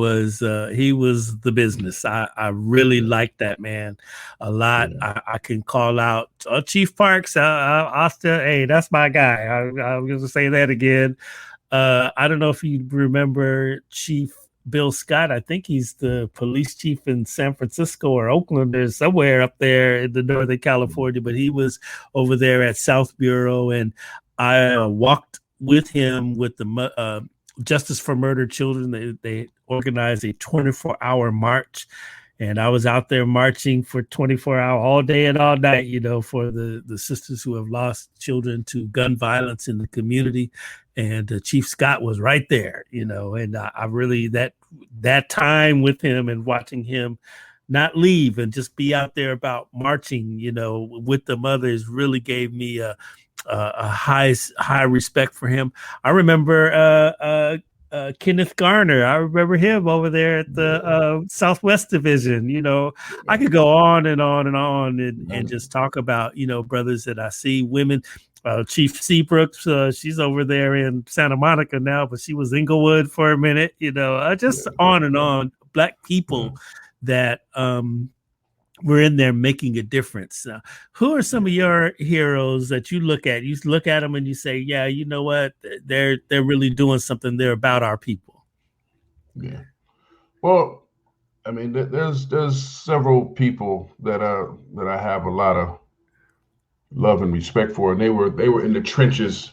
he was the business. I really liked that man a lot. Yeah. I can call out Chief Parks. I'll still, hey, that's my guy. I'm going to say that again. I don't know if you remember Chief Bill Scott. I think he's the police chief in San Francisco or Oakland or somewhere up there in the Northern California, but he was over there at South Bureau, and I walked with him with the Justice for Murdered Children. They organized a 24-hour march, and I was out there marching for 24 hours all day and all night, for the sisters who have lost children to gun violence in the community. And Chief Scott was right there, and I really, that time with him and watching him not leave and just be out there about marching, with the mothers really gave me a high respect for him. I remember Kenneth Garner. I remember him over there at the Southwest Division. I could go on and on and on and just talk about, brothers that I see, women. Chief Seabrooks, she's over there in Santa Monica now, but she was Inglewood for a minute, just on and on. Black people that were in there making a difference. Who are some of your heroes that you look at? You look at them and you say, yeah, you know what? They're really doing something. They're about our people. Yeah. Well, I mean, there's several people that I have a lot of love and respect for, and they were in the trenches,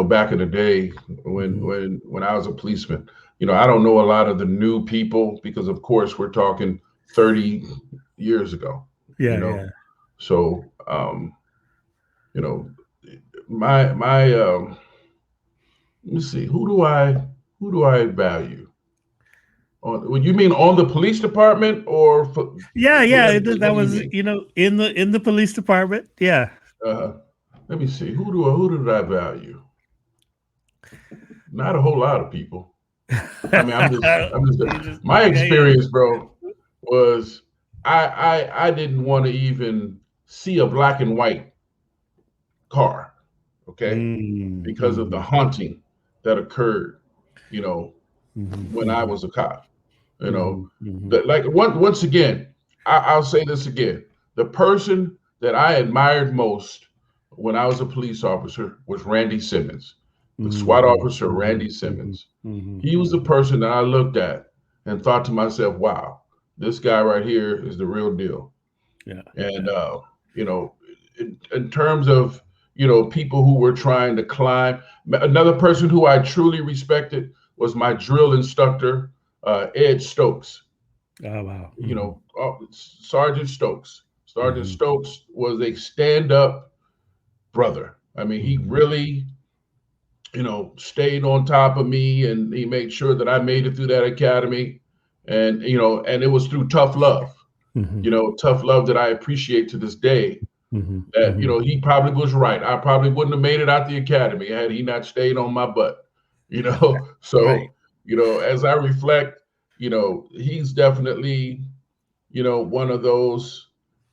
back in the day when I was a policeman. I don't know a lot of the new people because, of course, we're talking 30 years ago. Yeah. So, my let me see, who do I value? Would you mean on the police department or? That was in the police department. Yeah. Let me see. Who did I value? Not a whole lot of people. I mean, I'm just my experience, bro, was I didn't want to even see a black and white car, okay, because of the haunting that occurred, when I was a cop. But like once again, I'll say this again. The person that I admired most when I was a police officer was Randy Simmons, the SWAT officer, Randy Simmons. He was the person that I looked at and thought to myself, wow, this guy right here is the real deal. Yeah. And, in terms of, people who were trying to climb, another person who I truly respected was my drill instructor, Ed Stokes. Oh, wow. Sergeant Stokes. Sergeant Stokes was a stand-up brother. I mean, he really, stayed on top of me, and he made sure that I made it through that academy. And, and it was through tough love, tough love that I appreciate to this day. That, he probably was right. I probably wouldn't have made it out the academy had he not stayed on my butt, So, right. As I reflect, he's definitely, one of those,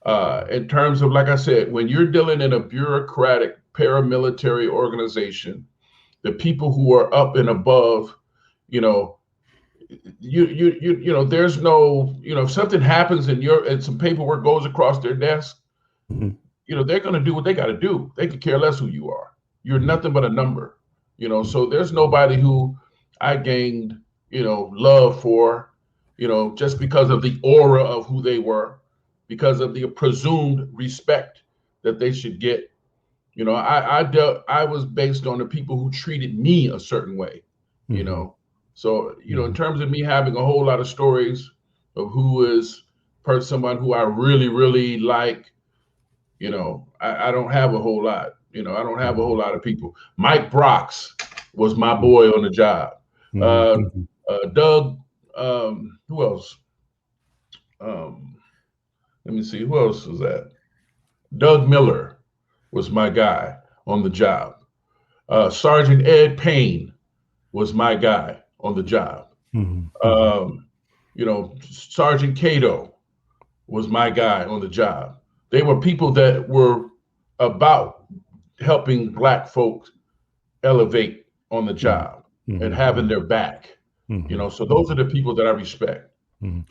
in terms of, like I said, when you're dealing in a bureaucratic paramilitary organization, the people who are up and above, there's no, if something happens and some paperwork goes across their desk, they're going to do what they got to do. They could care less who you are. You're nothing but a number, so there's nobody who I gained, love for, just because of the aura of who they were, because of the presumed respect that they should get. I was based on the people who treated me a certain way, So, in terms of me having a whole lot of stories of who is someone who I really, really like, I don't have a whole lot. I don't have a whole lot of people. Mike Brox was my boy on the job. Doug, who else? Let me see, who else was that? Doug Miller was my guy on the job. Sergeant Ed Payne was my guy on the job. Sergeant Cato was my guy on the job. They were people that were about helping Black folks elevate on the job and having their back. So those are the people that I respect. I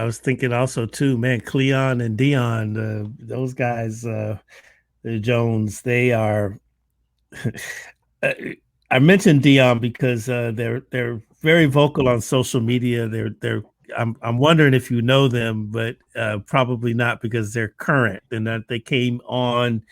was thinking also too, man, Cleon and Dion, those guys, Jones, they are, I mentioned Dion because they're very vocal on social media. I'm wondering if you know them, but probably not because they're current and that they came on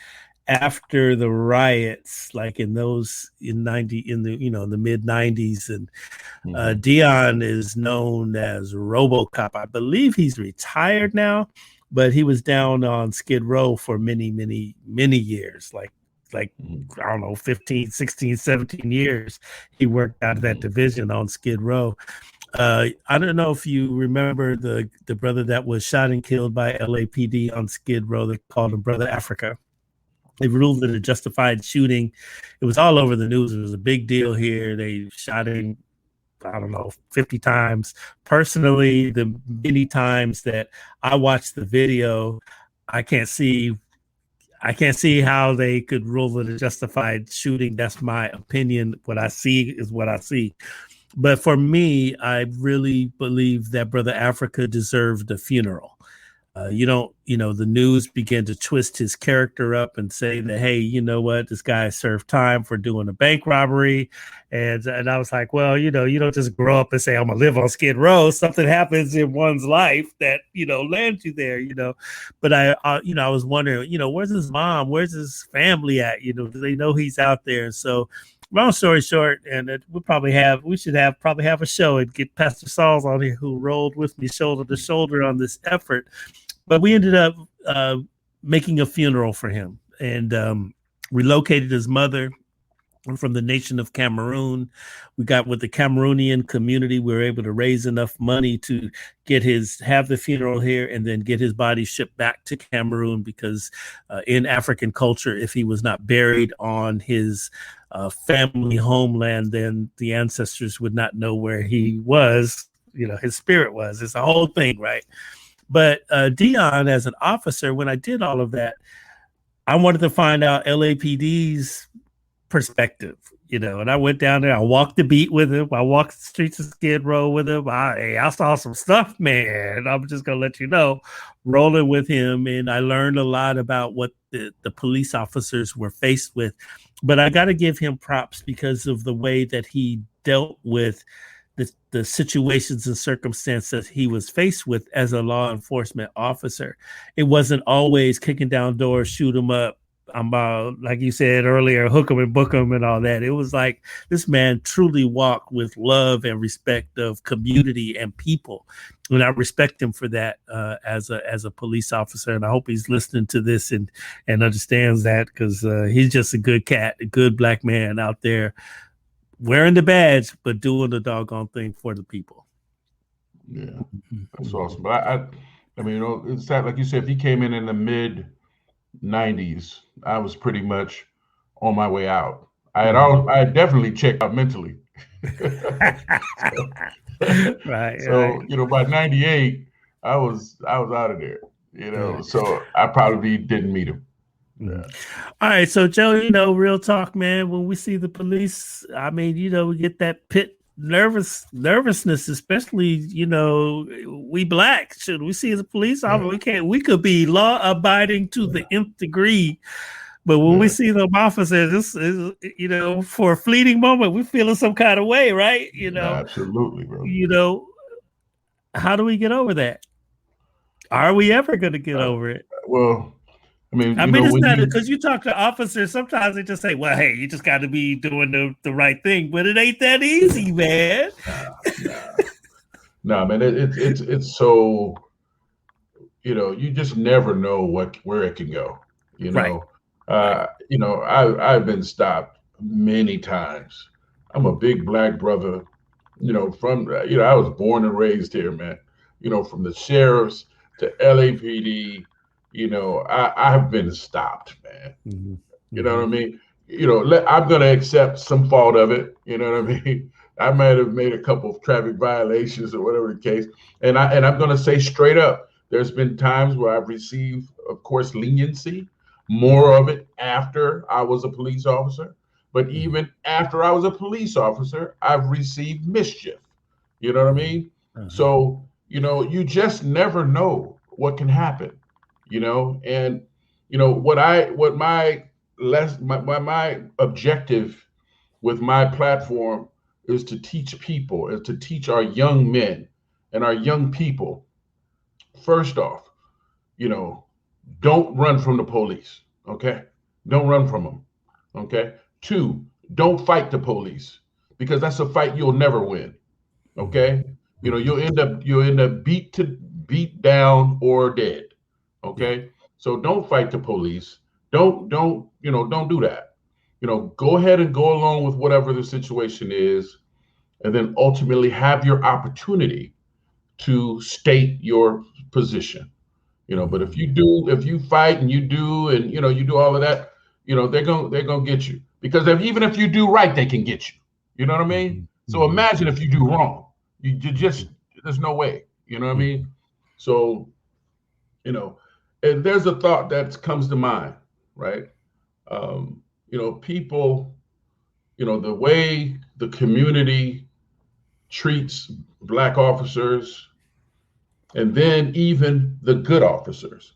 after the riots, like in those in 90 in the in the mid 90s. And Dion is known as RoboCop. I believe he's retired now, but he was down on Skid Row for many years, like I don't know, 15, 16, 17 years. He worked out of that division on Skid Row. I don't know if you remember the brother that was shot and killed by LAPD on Skid Row. They called him Brother Africa. They ruled it a justified shooting. It was all over the news. It was a big deal here. They shot him, I don't know, 50 times. Personally, the many times that I watched the video, I can't see how they could rule it a justified shooting. That's my opinion. What I see is what I see. But for me, I really believe that Brother Africa deserved a funeral. The news began to twist his character up and say that, hey, you know what, this guy served time for doing a bank robbery. And I was like, well, you don't just grow up and say, I'm going to live on Skid Row. Something happens in one's life that, lands you there, But I was wondering, where's his mom? Where's his family at? Do they know he's out there? And so, long story short, and we should have a show and get Pastor Sauls on here who rolled with me shoulder to shoulder on this effort. But we ended up making a funeral for him and relocated his mother from the nation of Cameroon. We got with the Cameroonian community. We were able to raise enough money to have the funeral here and then get his body shipped back to Cameroon because in African culture, if he was not buried on his family homeland, then the ancestors would not know where he was, his spirit was. It's a whole thing, right? But Dion, as an officer, when I did all of that, I wanted to find out LAPD's perspective, and I went down there. I walked the beat with him. I walked the streets of Skid Row with him. I saw some stuff, man. I'm just going to let you know, rolling with him. And I learned a lot about what the police officers were faced with. But I got to give him props because of the way that he dealt with the situations and circumstances he was faced with as a law enforcement officer. It wasn't always kicking down doors, shoot him up. Like you said earlier, hook him and book him and all that. It was like this man truly walked with love and respect of community and people. And I respect him for that as a police officer. And I hope he's listening to this and understands that because he's just a good cat, a good black man out there wearing the badge, but doing the doggone thing for the people. Yeah, that's awesome. But I mean, it's sad, like you said, if he came in the mid 90s, I was pretty much on my way out. I had definitely checked out mentally. Right. So, by 98, I was out of there, so I probably didn't meet him. Yeah. All right. So, Joe, real talk, man, when we see the police, I mean, we get that pit nervousness, especially, we black. Should we see the police officer? We could be law abiding to the nth degree. But when we see them officers, this is, for a fleeting moment, we're feeling some kind of way, right? Absolutely, bro. How do we get over that? Are we ever going to get over it? Well, I mean, it's not because you talk to officers. Sometimes they just say, "Well, hey, you just got to be doing the right thing," but it ain't that easy, man. No, man, it's so, you just never know where it can go. Right. I've been stopped many times. I'm a big black brother. I was born and raised here, man. From the sheriffs to LAPD. I have been stopped, man. Mm-hmm. You know what I mean? I'm going to accept some fault of it. You know what I mean? I might have made a couple of traffic violations or whatever the case. And I'm going to say straight up, there's been times where I've received, of course, leniency, more of it after I was a police officer. But even after I was a police officer, I've received mischief. You know what I mean? Uh-huh. So, you just never know what can happen. What my objective with my platform is to teach people, is to teach our young men and our young people. First off, don't run from the police. Okay. Don't run from them. Okay. Two, don't fight the police, because that's a fight you'll never win. Okay. You'll end up beat down or dead. Okay. So don't fight the police. Don't do that. Go ahead and go along with whatever the situation is, and then ultimately have your opportunity to state your position. But if you fight and you do all of that, they're gonna get you, because even if you do right, they can get you. You know what I mean? So imagine if you do wrong, you just, there's no way. You know what I mean? So, and there's a thought that comes to mind, right? People, the way the community treats Black officers, and then even the good officers.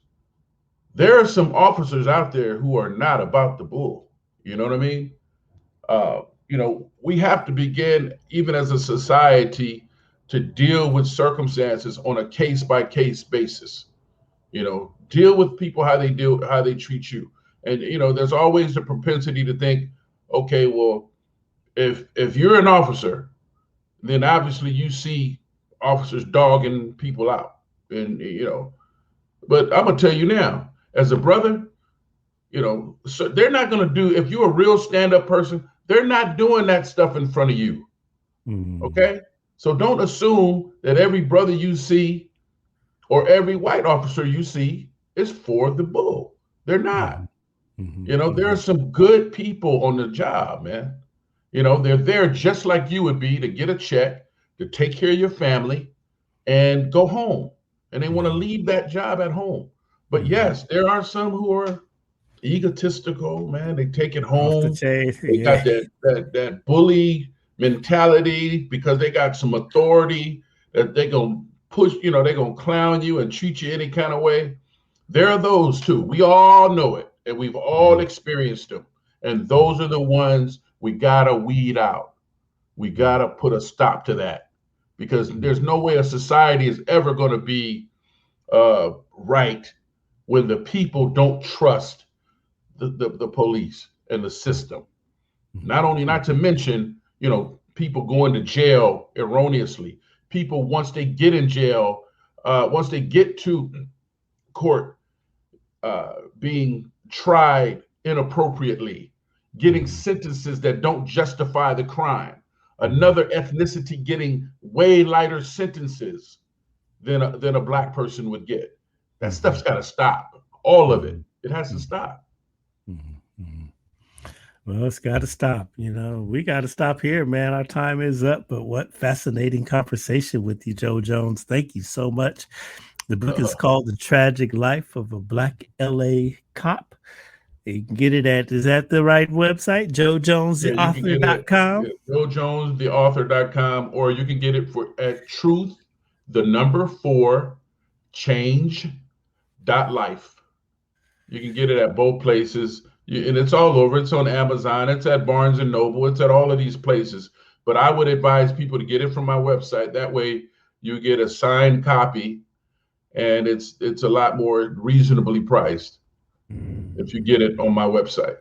There are some officers out there who are not about the bull. You know what I mean? We have to begin, even as a society, to deal with circumstances on a case-by-case basis. Deal with people how they treat you. And there's always the propensity to think, okay, well, if you're an officer, then obviously you see officers dogging people out. And but I'm gonna tell you now, as a brother, so they're not gonna do, if you're a real stand-up person, they're not doing that stuff in front of you. Okay? So don't assume that every brother you see or every white officer you see is for the bull. They're not. There are some good people on the job, man. They're there just like you would be, to get a check, to take care of your family and go home. And they want to leave that job at home. But yes, there are some who are egotistical, man. They take it home. They got that bully mentality, because they got some authority that they gonna push, they're gonna clown you and treat you any kind of way. There are those too. We all know it, and we've all experienced them. And those are the ones we gotta weed out. We gotta put a stop to that, because there's no way a society is ever going to be right when the people don't trust the police and the system. Not to mention, people going to jail erroneously. People, once they get in jail, once they get to court, being tried inappropriately, getting sentences that don't justify the crime. Another ethnicity getting way lighter sentences than a Black person would get. That stuff's got to stop. All of it. It has to stop. Well, it's got to stop. We got to stop here, man. Our time is up. But what fascinating conversation with you, Joe Jones. Thank you so much. The book is called The Tragic Life of a Black LA Cop. You can get it is that the right website? JoeJonesTheAuthor.com? JoeJonesTheAuthor.com, or you can get it at truth4change.life. You can get it at both places, and it's all over. It's on Amazon. It's at Barnes & Noble. It's at all of these places. But I would advise people to get it from my website. That way you get a signed copy, and it's a lot more reasonably priced if you get it on my website.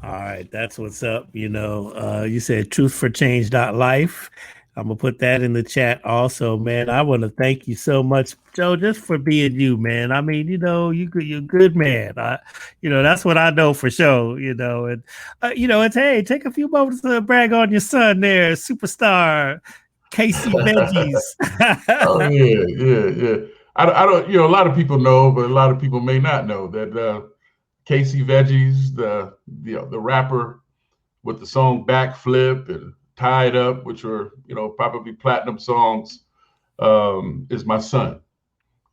All right, that's what's up. You said truthforchange.life. I'm gonna put that in the chat also, man. I want to thank you so much, Joe, just for being you, man. I mean, you're a good man. That's what I know for sure. And it's, hey, take a few moments to brag on your son there, superstar Casey Veggies. Oh yeah. I don't, a lot of people know, but a lot of people may not know that Casey Veggies, the rapper with the song Backflip and Tied Up, which were, probably platinum songs, is my son.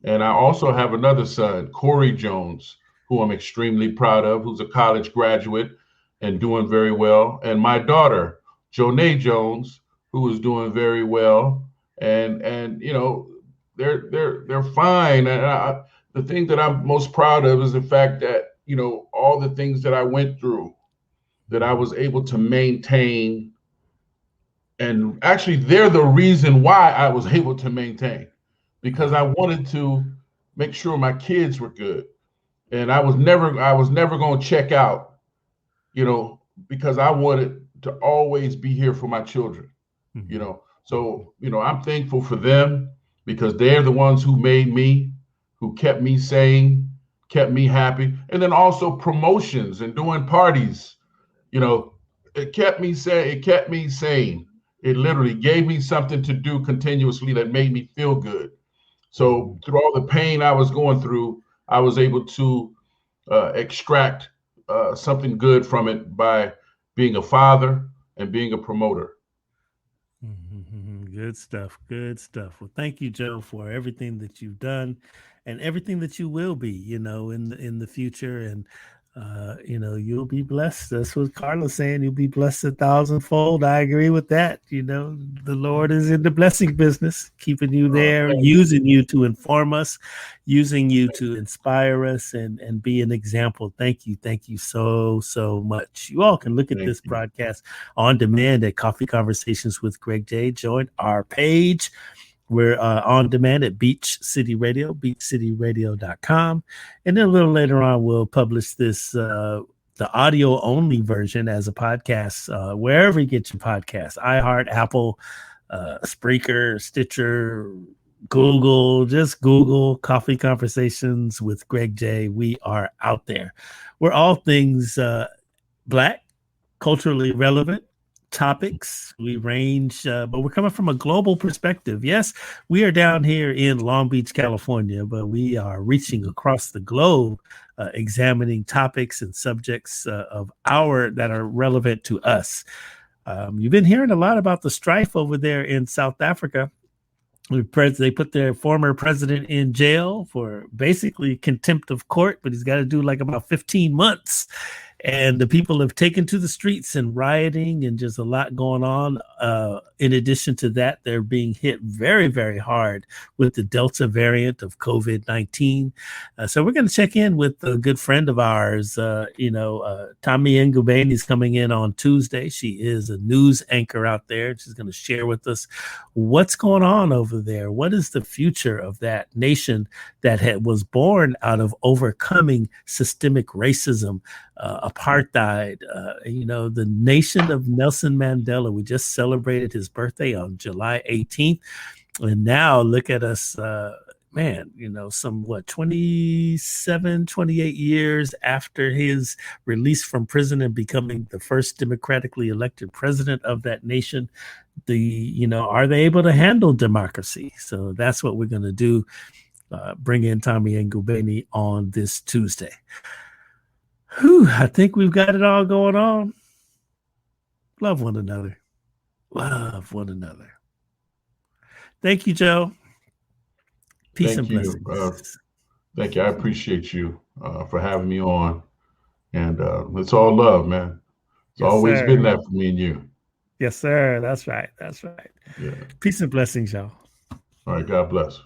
And I also have another son, Corey Jones, who I'm extremely proud of, who's a college graduate and doing very well. And my daughter, Jonay Jones, who is doing very well. And they're fine. And the thing that I'm most proud of is the fact that, all the things that I went through, that I was able to maintain. And actually, they're the reason why I was able to maintain, because I wanted to make sure my kids were good. And I was never going to check out, because I wanted to always be here for my children, So, I'm thankful for them because they're the ones who made me, who kept me sane, kept me happy. And then also promotions and doing parties, it kept me sane. It literally gave me something to do continuously that made me feel good. So through all the pain I was going through, I was able to extract something good from it by being a father and being a promoter. Good stuff. Good stuff. Well, thank you, Joe, for everything that you've done and everything that you will be, in the future. And you'll be blessed. That's what Carla's saying. You'll be blessed 1,000-fold. I agree with that. The Lord is in the blessing business, keeping you there, using you to inform us, using you to inspire us and be an example. Thank you. Thank you so, so much. You all can look at this broadcast on demand at Coffee Conversations with Greg J. Join our page. We're on demand at Beach City Radio, beachcityradio.com. And then a little later on, we'll publish this, the audio only version as a podcast, wherever you get your podcasts, iHeart, Apple, Spreaker, Stitcher, Google, just Google Coffee Conversations with Greg J. We are out there. We're all things Black, culturally relevant topics. We range, but we're coming from a global perspective. Yes, we are down here in Long Beach, California, but we are reaching across the globe, examining topics and subjects that are relevant to us. You've been hearing a lot about the strife over there in South Africa. They put their former president in jail for basically contempt of court, but he's got to do like about 15 months. And the people have taken to the streets and rioting and just a lot going on. In addition to that, they're being hit very, very hard with the Delta variant of COVID-19. So we're going to check in with a good friend of ours. Tommy Ngubeni is coming in on Tuesday. She is a news anchor out there. She's going to share with us what's going on over there. What is the future of that nation that was born out of overcoming systemic racism, apartheid, the nation of Nelson Mandela. We just celebrated his birthday on July 18th. And now look at us, 27, 28 years after his release from prison and becoming the first democratically elected president of that nation. Are they able to handle democracy? So that's what we're going to do. Bring in Tommy Ngubeni on this Tuesday. I think we've got it all going on. Love one another. Love one another. Thank you, Joe. Peace and blessings. Thank you. I appreciate you for having me on. And it's all love, man. It's always been that for me and you. Yes, sir. That's right. That's right. Yeah. Peace and blessings, y'all. All right. God bless.